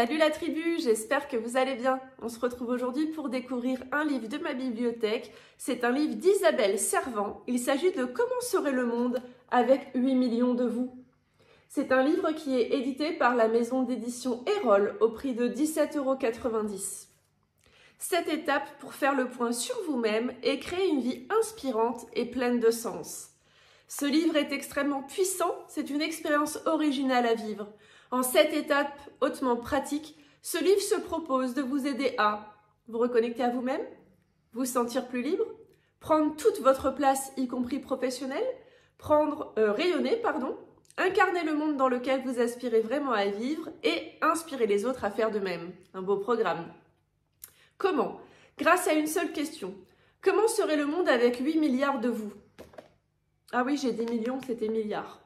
Salut la tribu, j'espère que vous allez bien. On se retrouve aujourd'hui pour découvrir un livre de ma bibliothèque. C'est un livre d'Isabelle Servant. Il s'agit de Comment serait le monde avec 8 millions de vous. C'est un livre qui est édité par la maison d'édition Erol au prix de 17,90 €. 7 étapes pour faire le point sur vous-même et créer une vie inspirante et pleine de sens. Ce livre est extrêmement puissant, c'est une expérience originale à vivre. En 7 étapes hautement pratiques, ce livre se propose de vous aider à vous reconnecter à vous-même, vous sentir plus libre, prendre toute votre place, y compris professionnelle, rayonner, incarner le monde dans lequel vous aspirez vraiment à vivre et inspirer les autres à faire de même. Un beau programme. Comment? Grâce à une seule question. Comment serait le monde avec 8 milliards de vous? Ah oui, j'ai dit millions, c'était milliards.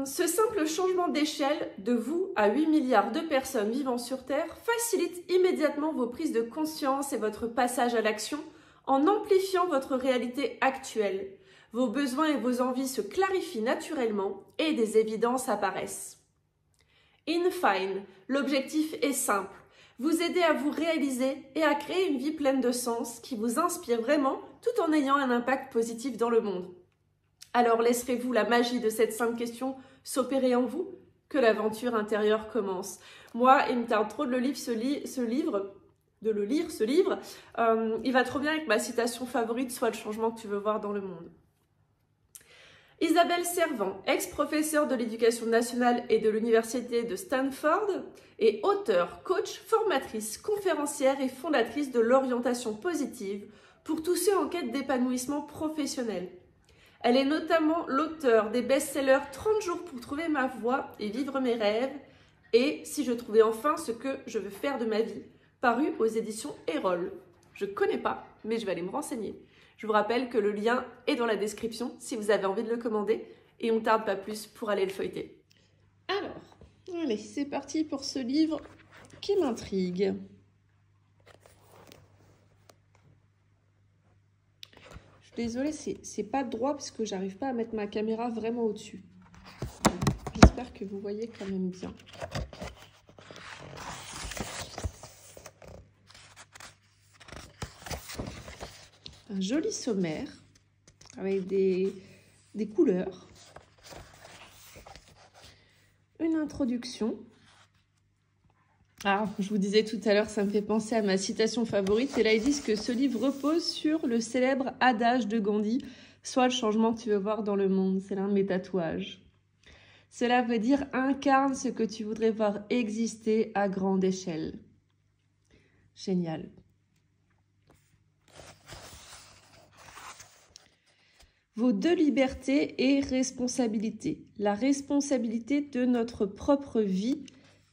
Ce simple changement d'échelle de vous à 8 milliards de personnes vivant sur Terre facilite immédiatement vos prises de conscience et votre passage à l'action en amplifiant votre réalité actuelle. Vos besoins et vos envies se clarifient naturellement et des évidences apparaissent. In fine, l'objectif est simple. Vous aider à vous réaliser et à créer une vie pleine de sens qui vous inspire vraiment tout en ayant un impact positif dans le monde. Alors laisserez-vous la magie de cette simple question s'opérer en vous? Que l'aventure intérieure commence. Moi, il me tarde trop de le lire, ce livre. Il va trop bien avec ma citation favorite, soit le changement que tu veux voir dans le monde. Isabelle Servant, ex-professeure de l'éducation nationale et de l'université de Stanford, est auteure, coach, formatrice, conférencière et fondatrice de l'orientation positive pour tous ceux en quête d'épanouissement professionnel. Elle est notamment l'auteure des best-sellers 30 jours pour trouver ma voie et vivre mes rêves et Si je trouvais enfin ce que je veux faire de ma vie, paru aux éditions Erol. Je ne connais pas, mais je vais aller me renseigner. Je vous rappelle que le lien est dans la description si vous avez envie de le commander et on ne tarde pas plus pour aller le feuilleter. Alors, allez, c'est parti pour ce livre qui m'intrigue. Désolée, c'est pas droit parce que j'arrive pas à mettre ma caméra vraiment au-dessus. J'espère que vous voyez quand même bien. Un joli sommaire avec des couleurs. Une introduction. Ah, je vous disais tout à l'heure, ça me fait penser à ma citation favorite. Et là, ils disent que ce livre repose sur le célèbre adage de Gandhi, « Sois le changement que tu veux voir dans le monde ». C'est l'un de mes tatouages. Cela veut dire « Incarne ce que tu voudrais voir exister à grande échelle ». Génial. Vos 2 libertés et responsabilités. La responsabilité de notre propre vie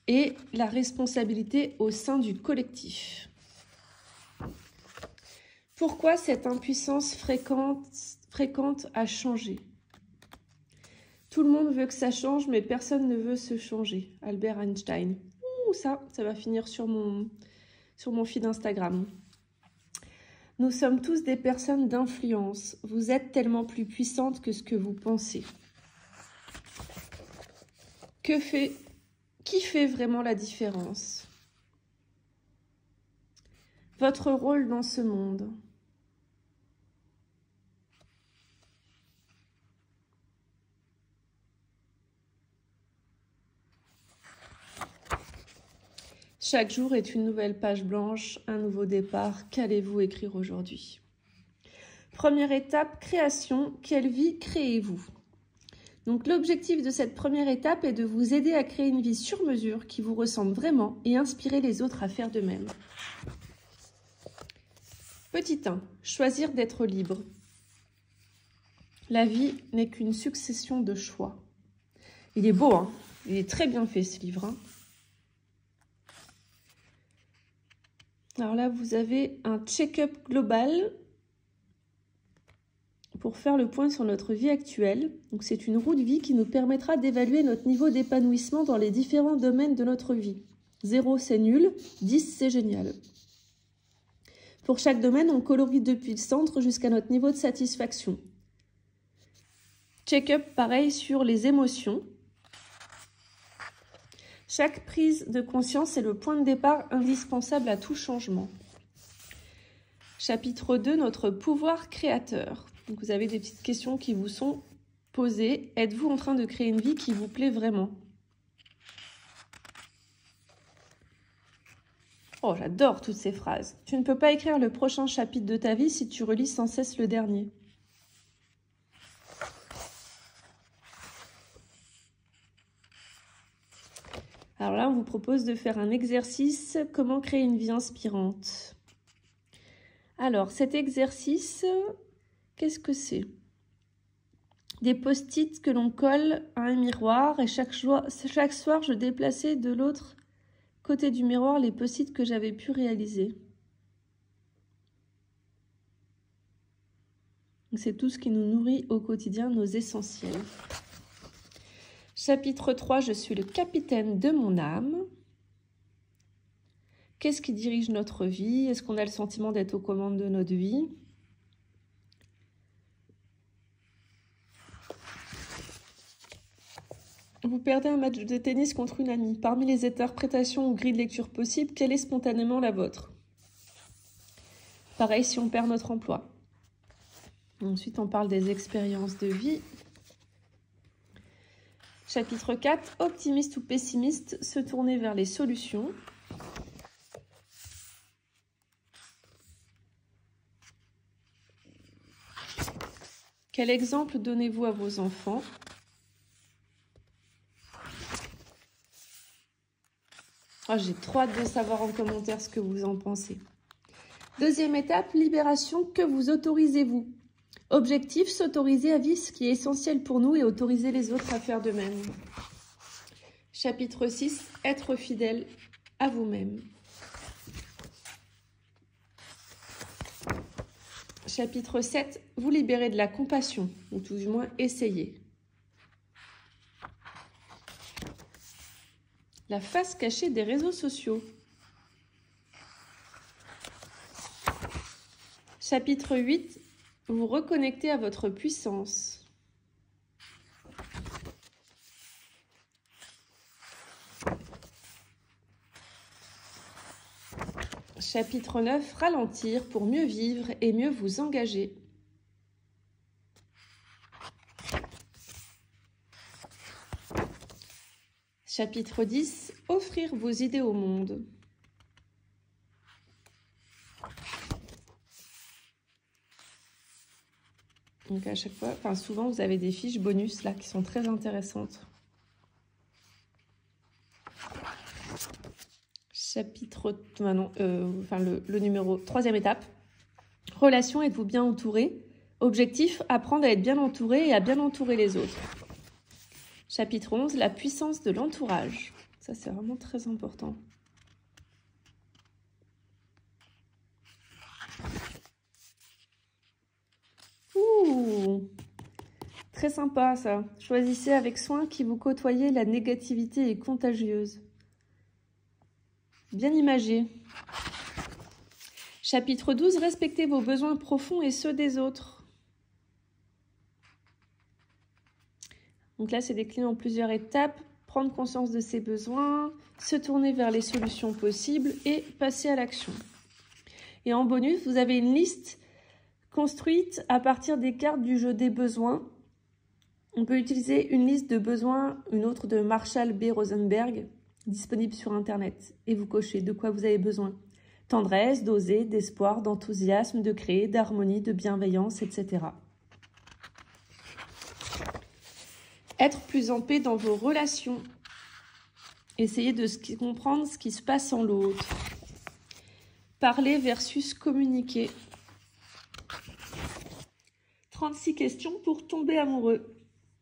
et la responsabilité au sein du collectif. Pourquoi cette impuissance fréquente à changer? Tout le monde veut que ça change, mais personne ne veut se changer. Albert Einstein. Ouh, ça va finir sur mon feed Instagram. Nous sommes tous des personnes d'influence. Vous êtes tellement plus puissantes que ce que vous pensez. Qui fait vraiment la différence? Votre rôle dans ce monde. Chaque jour est une nouvelle page blanche, un nouveau départ. Qu'allez-vous écrire aujourd'hui? Première étape, création. Quelle vie créez-vous? Donc l'objectif de cette première étape est de vous aider à créer une vie sur mesure qui vous ressemble vraiment et inspirer les autres à faire de même. Petit 1. Choisir d'être libre. La vie n'est qu'une succession de choix. Il est beau, hein? Il est très bien fait ce livre, hein? Alors là, vous avez un check-up global pour faire le point sur notre vie actuelle. Donc, c'est une roue de vie qui nous permettra d'évaluer notre niveau d'épanouissement dans les différents domaines de notre vie. 0, c'est nul. 10, c'est génial. Pour chaque domaine, on colorie depuis le centre jusqu'à notre niveau de satisfaction. Check-up pareil sur les émotions. Chaque prise de conscience est le point de départ indispensable à tout changement. Chapitre 2, notre pouvoir créateur. Donc vous avez des petites questions qui vous sont posées. Êtes-vous en train de créer une vie qui vous plaît vraiment? Oh, j'adore toutes ces phrases. Tu ne peux pas écrire le prochain chapitre de ta vie si tu relis sans cesse le dernier. Alors là, on vous propose de faire un exercice, comment créer une vie inspirante. Alors, cet exercice, qu'est-ce que c'est? Des post-it que l'on colle à un miroir et chaque soir, je déplaçais de l'autre côté du miroir les post-it que j'avais pu réaliser. C'est tout ce qui nous nourrit au quotidien, nos essentiels. Chapitre 3, je suis le capitaine de mon âme. Qu'est-ce qui dirige notre vie? Est-ce qu'on a le sentiment d'être aux commandes de notre vie? Vous perdez un match de tennis contre une amie. Parmi les interprétations ou grilles de lecture possibles, quelle est spontanément la vôtre? Pareil si on perd notre emploi. Ensuite, on parle des expériences de vie. Chapitre 4, optimiste ou pessimiste, se tourner vers les solutions. Quel exemple donnez-vous à vos enfants? Oh, j'ai trop hâte de savoir en commentaire ce que vous en pensez. Deuxième étape, libération, que vous autorisez-vous? Objectif, s'autoriser à vivre ce qui est essentiel pour nous et autoriser les autres à faire de même. Chapitre 6, être fidèle à vous-même. Chapitre 7, vous libérer de la compassion, ou tout du moins essayer. La face cachée des réseaux sociaux. Chapitre 8, vous reconnecter à votre puissance. Chapitre 9, ralentir pour mieux vivre et mieux vous engager. Chapitre 10, offrir vos idées au monde. Donc à chaque fois, souvent vous avez des fiches bonus là qui sont très intéressantes. Chapitre, le numéro, troisième étape. Relation, êtes-vous bien entouré? Objectif, apprendre à être bien entouré et à bien entourer les autres. Chapitre 11, la puissance de l'entourage. Ça, c'est vraiment très important. Ouh, très sympa ça. Choisissez avec soin qui vous côtoyez, la négativité est contagieuse. Bien imagé. Chapitre 12, respectez vos besoins profonds et ceux des autres. Donc là, c'est décliné en plusieurs étapes. Prendre conscience de ses besoins, se tourner vers les solutions possibles et passer à l'action. Et en bonus, vous avez une liste construite à partir des cartes du jeu des besoins. On peut utiliser une liste de besoins, une autre de Marshall B. Rosenberg, disponible sur Internet. Et vous cochez de quoi vous avez besoin. Tendresse, d'oser, d'espoir, d'enthousiasme, de créer, d'harmonie, de bienveillance, etc. Être plus en paix dans vos relations. Essayez de comprendre ce qui se passe en l'autre. Parler versus communiquer. 36 questions pour tomber amoureux.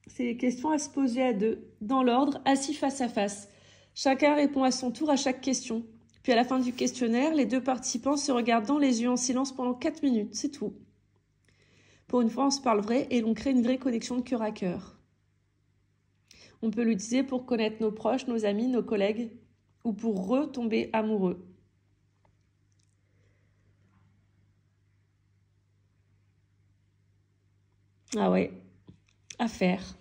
C'est des questions à se poser à deux, dans l'ordre, assis face à face. Chacun répond à son tour à chaque question. Puis à la fin du questionnaire, les deux participants se regardent dans les yeux en silence pendant 4 minutes, c'est tout. Pour une fois, on se parle vrai et l'on crée une vraie connexion de cœur à cœur. On peut l'utiliser pour connaître nos proches, nos amis, nos collègues, ou pour retomber amoureux. Ah ouais, à faire.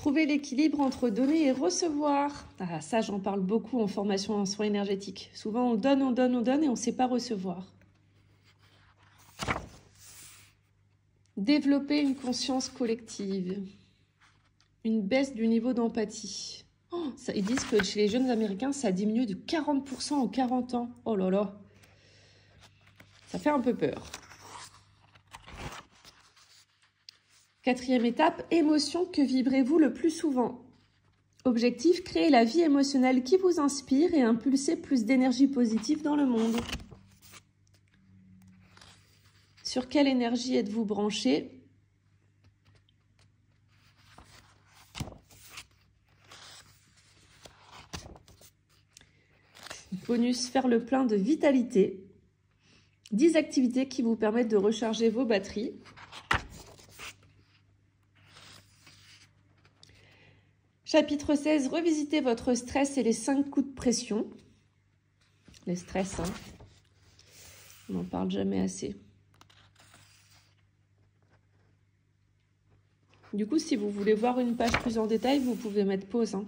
Trouver l'équilibre entre donner et recevoir. Ah, ça, j'en parle beaucoup en formation en soins énergétiques. Souvent, on donne et on ne sait pas recevoir. Développer une conscience collective. Une baisse du niveau d'empathie. Oh, ils disent que chez les jeunes Américains, ça a diminué de 40% en 40 ans. Oh là là. Ça fait un peu peur. 4e étape, émotion, que vibrez-vous le plus souvent? Objectif, créer la vie émotionnelle qui vous inspire et impulser plus d'énergie positive dans le monde. Sur quelle énergie êtes-vous branché? Bonus, faire le plein de vitalité. 10 activités qui vous permettent de recharger vos batteries. Chapitre 16, revisitez votre stress et les 5 coups de pression. Les stress, hein. On n'en parle jamais assez. Du coup, si vous voulez voir une page plus en détail, vous pouvez mettre pause, hein.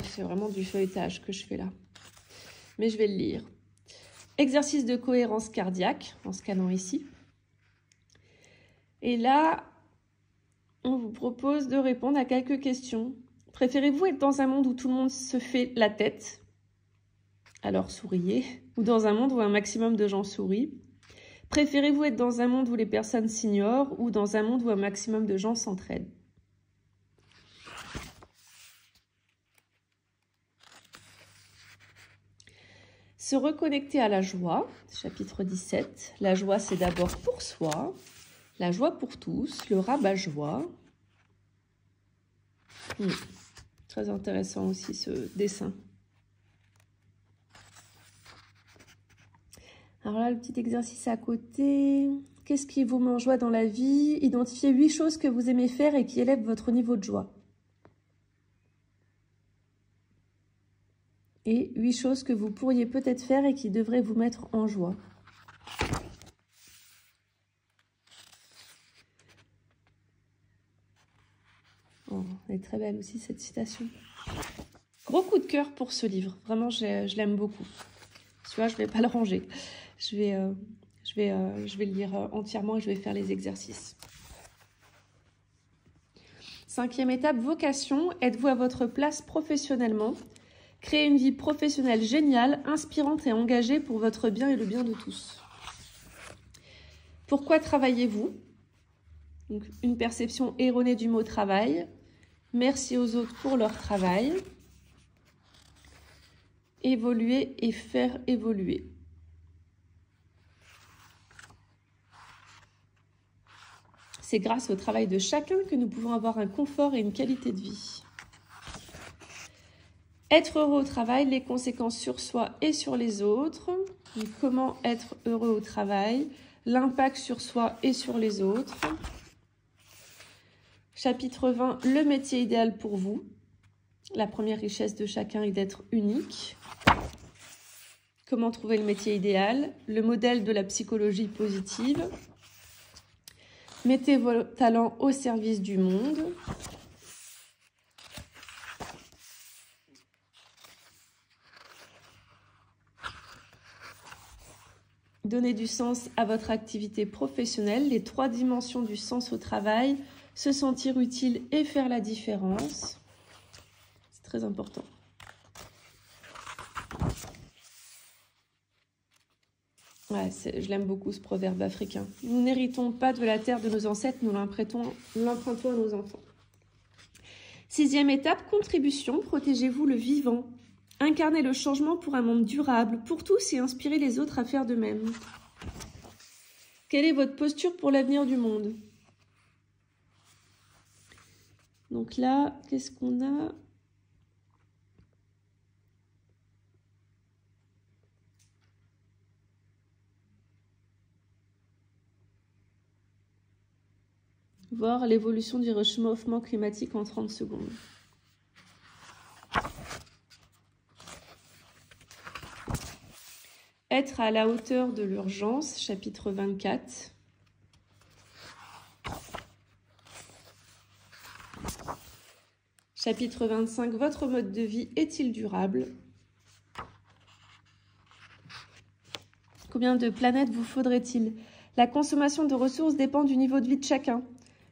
C'est vraiment du feuilletage que je fais là. Mais je vais le lire. Exercice de cohérence cardiaque, en scannant ici. Et là, on vous propose de répondre à quelques questions. Préférez-vous être dans un monde où tout le monde se fait la tête? Alors souriez. Ou dans un monde où un maximum de gens sourient? Préférez-vous être dans un monde où les personnes s'ignorent ou dans un monde où un maximum de gens s'entraident? Se reconnecter à la joie, chapitre 17. La joie, c'est d'abord pour soi. La joie pour tous, le rabat-joie. Très intéressant aussi ce dessin. Alors là, le petit exercice à côté. Qu'est-ce qui vous met en joie dans la vie? Identifiez 8 choses que vous aimez faire et qui élèvent votre niveau de joie. Et 8 choses que vous pourriez peut-être faire et qui devraient vous mettre en joie. Oh, elle est très belle aussi cette citation. Gros coup de cœur pour ce livre. Vraiment, je l'aime beaucoup. Tu vois, je ne vais pas le ranger. Je vais le lire entièrement et je vais faire les exercices. 5e étape, vocation. Êtes-vous à votre place professionnellement? Créez une vie professionnelle géniale, inspirante et engagée pour votre bien et le bien de tous. Pourquoi travaillez-vous? Donc, une perception erronée du mot travail. Merci aux autres pour leur travail. Évoluer et faire évoluer. C'est grâce au travail de chacun que nous pouvons avoir un confort et une qualité de vie. Être heureux au travail, les conséquences sur soi et sur les autres. Donc, comment être heureux au travail, l'impact sur soi et sur les autres. Chapitre 20, le métier idéal pour vous. La première richesse de chacun est d'être unique. Comment trouver le métier idéal? Le modèle de la psychologie positive. Mettez vos talents au service du monde. Donnez du sens à votre activité professionnelle, les 3 dimensions du sens au travail, se sentir utile et faire la différence. C'est très important. Ouais, je l'aime beaucoup ce proverbe africain. Nous n'héritons pas de la terre de nos ancêtres, nous l'empruntons à nos enfants. 6e étape, contribution, protégez-vous le vivant. Incarnez le changement pour un monde durable, pour tous et inspirez les autres à faire de même. Quelle est votre posture pour l'avenir du monde? Donc là, qu'est-ce qu'on a? Voir l'évolution du réchauffement climatique en 30 secondes. Être à la hauteur de l'urgence, chapitre 24. Chapitre 25, votre mode de vie est-il durable? Combien de planètes vous faudrait-il? La consommation de ressources dépend du niveau de vie de chacun.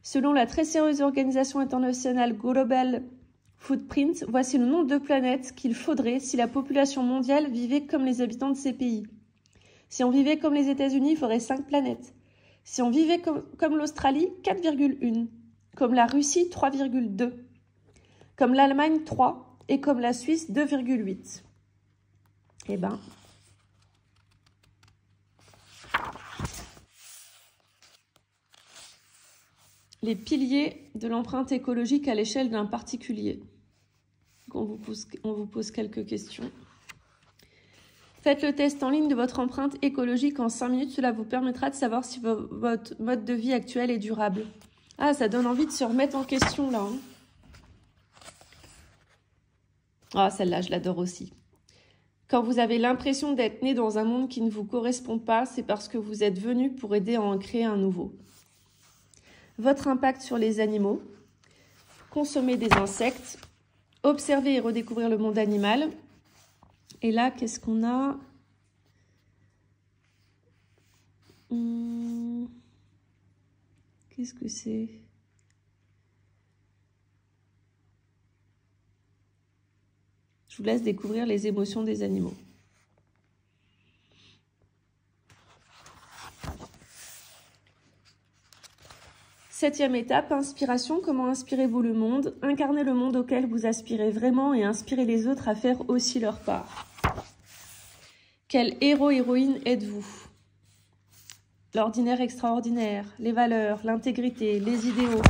Selon la très sérieuse organisation internationale Global Footprint, voici le nombre de planètes qu'il faudrait si la population mondiale vivait comme les habitants de ces pays. Si on vivait comme les États-Unis, il faudrait 5 planètes. Si on vivait comme l'Australie, 4,1. Comme la Russie, 3,2. Comme l'Allemagne, 3. Et comme la Suisse, 2,8. Eh ben... les piliers de l'empreinte écologique à l'échelle d'un particulier. On vous pose quelques questions. Faites le test en ligne de votre empreinte écologique en 5 minutes. Cela vous permettra de savoir si votre mode de vie actuel est durable. Ah, ça donne envie de se remettre en question, là. Hein. Ah, celle-là, je l'adore aussi. Quand vous avez l'impression d'être né dans un monde qui ne vous correspond pas, c'est parce que vous êtes venu pour aider à en créer un nouveau. Votre impact sur les animaux, consommer des insectes, observer et redécouvrir le monde animal. Et là, qu'est-ce qu'on a? Qu'est-ce que c'est? Je vous laisse découvrir les émotions des animaux. Septième étape, inspiration. Comment inspirez-vous le monde? Incarnez le monde auquel vous aspirez vraiment et inspirez les autres à faire aussi leur part. Quel héros-héroïne êtes-vous? L'ordinaire extraordinaire, les valeurs, l'intégrité, les idéaux.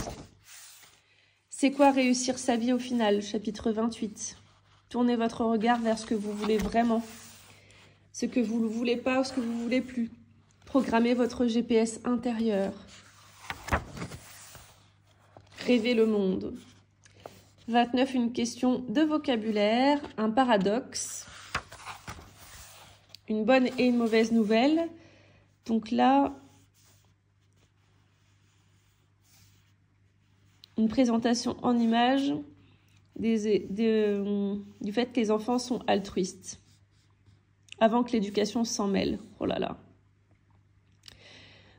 C'est quoi réussir sa vie au final? Chapitre 28. Tournez votre regard vers ce que vous voulez vraiment. Ce que vous ne voulez pas ou ce que vous ne voulez plus. Programmez votre GPS intérieur. Rêver le monde. 29, une question de vocabulaire, un paradoxe, une bonne et une mauvaise nouvelle. Donc là, une présentation en images du fait que les enfants sont altruistes, avant que l'éducation s'en mêle. Oh là là.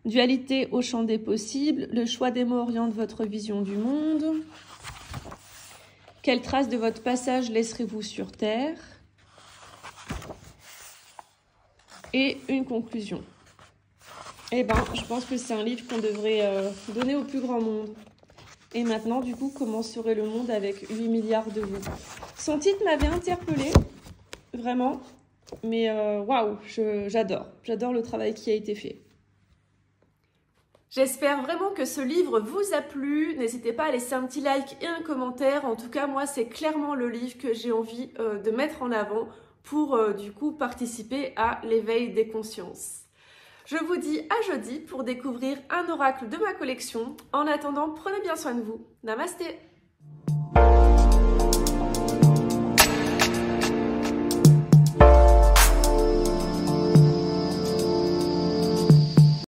Dualité au champ des possibles, le choix des mots oriente votre vision du monde. Quelle trace de votre passage laisserez-vous sur Terre? Et une conclusion. Eh ben, je pense que c'est un livre qu'on devrait donner au plus grand monde. Et maintenant, du coup, comment serait le monde avec 8 milliards de vous? Son titre m'avait interpellée, vraiment. Mais waouh, j'adore. J'adore le travail qui a été fait. J'espère vraiment que ce livre vous a plu. N'hésitez pas à laisser un petit like et un commentaire. En tout cas, moi, c'est clairement le livre que j'ai envie de mettre en avant pour, du coup, participer à l'éveil des consciences. Je vous dis à jeudi pour découvrir un oracle de ma collection. En attendant, prenez bien soin de vous. Namasté!